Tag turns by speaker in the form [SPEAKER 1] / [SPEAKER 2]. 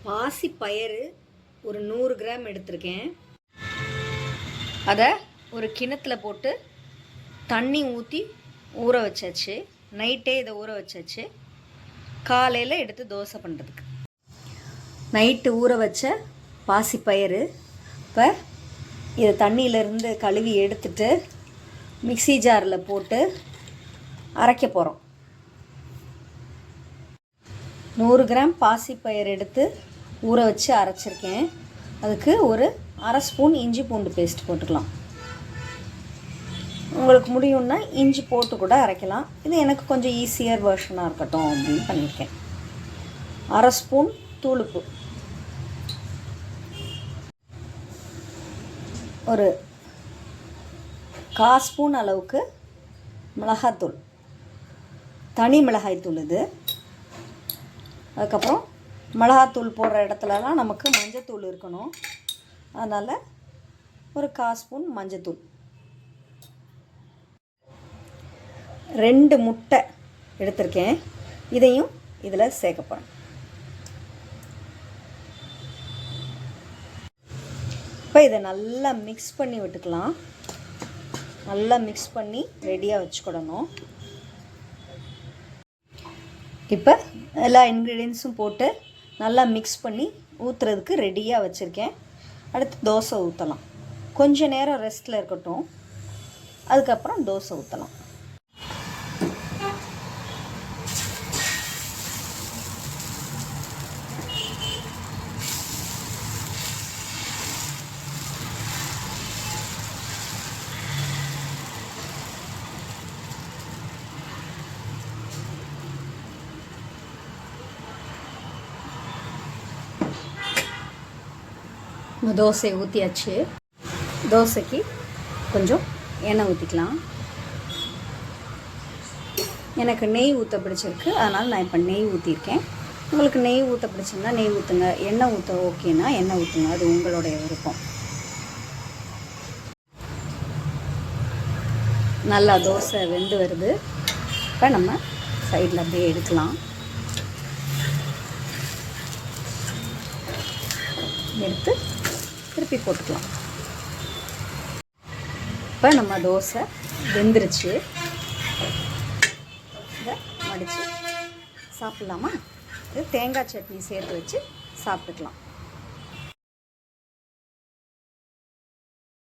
[SPEAKER 1] பாசி பயறு ஒரு 100 கிராம் எடுத்திருக்கேன். அதை ஒரு கிணத்துல போட்டு தண்ணி ஊற்றி ஊற வச்சாச்சு. நைட்டே இதை ஊற வச்சாச்சு. காலையில் எடுத்து தோசை பண்ணுறதுக்கு. நைட்டு ஊற வச்ச பாசி பயறு இப்போ இதை தண்ணியிலேருந்து கழுவி எடுத்துட்டு மிக்ஸி ஜாரில் போட்டு அரைக்க போகிறோம். 100 கிராம் பாசிப்பயிறு எடுத்து ஊற வச்சு அரைச்சிருக்கேன். அதுக்கு ஒரு அரை ஸ்பூன் இஞ்சி பூண்டு பேஸ்ட் போட்டுக்கலாம். உங்களுக்கு முடியும்னா இஞ்சி போட்டு கூட அரைக்கலாம். இது எனக்கு கொஞ்சம் ஈஸியர் வெர்ஷனாக இருக்கட்டும் அப்படின்னு பண்ணியிருக்கேன். அரை ஸ்பூன் தூளுப்பு, ஒரு 1/4 ஸ்பூன் அளவுக்கு மிளகாத்தூள், தனி மிளகாய்த்தூள் இது. அதுக்கப்புறம் மிளகாத்தூள் போடுற இடத்துலலாம் நமக்கு மஞ்சத்தூள் இருக்கணும். அதனால் ஒரு 1/4 ஸ்பூன் மஞ்சத்தூள். 2 முட்டை எடுத்திருக்கேன். இதையும் இதில் சேர்க்கப்படும். இப்போ இதை நல்லா மிக்ஸ் பண்ணி விட்டுக்கலாம். நல்லா மிக்ஸ் பண்ணி ரெடியாக வச்சுக்கிடணும். இப்போ எல்லா இன்க்ரீடியன்ஸும் போட்டு நல்லா மிக்ஸ் பண்ணி ஊற்றுறதுக்கு ரெடியாக வச்சுருக்கேன். அடுத்து தோசை ஊற்றலாம். கொஞ்ச நேரம் ரெஸ்ட்டில் இருக்கட்டும். அதுக்கப்புறம் தோசை ஊற்றலாம். தோசையை ஊற்றியாச்சு. தோசைக்கு கொஞ்சம் எண்ணெய் ஊற்றிக்கலாம். எனக்கு நெய் ஊற்ற பிடிச்சிருக்கு, அதனால் நான் இப்போ நெய் ஊற்றிருக்கேன். உங்களுக்கு நெய் ஊற்ற பிடிச்சிருந்தா நெய் ஊற்றுங்க. எண்ணெய் ஊற்ற ஓகேனா எண்ணெய் ஊற்றுங்க. அது உங்களுடைய விருப்பம். நல்லா தோசை வெந்து வருது. இப்போ நம்ம சைடில் அப்படியே எடுக்கலாம். எடுத்து திருப்பி போட்டுக்கலாம். இப்போ நம்ம தோசை வெந்துருச்சு. இதை மடித்து சாப்பிட்லாமா? இது தேங்காய் சட்னி சேர்த்து வச்சு சாப்பிட்டுக்கலாம்.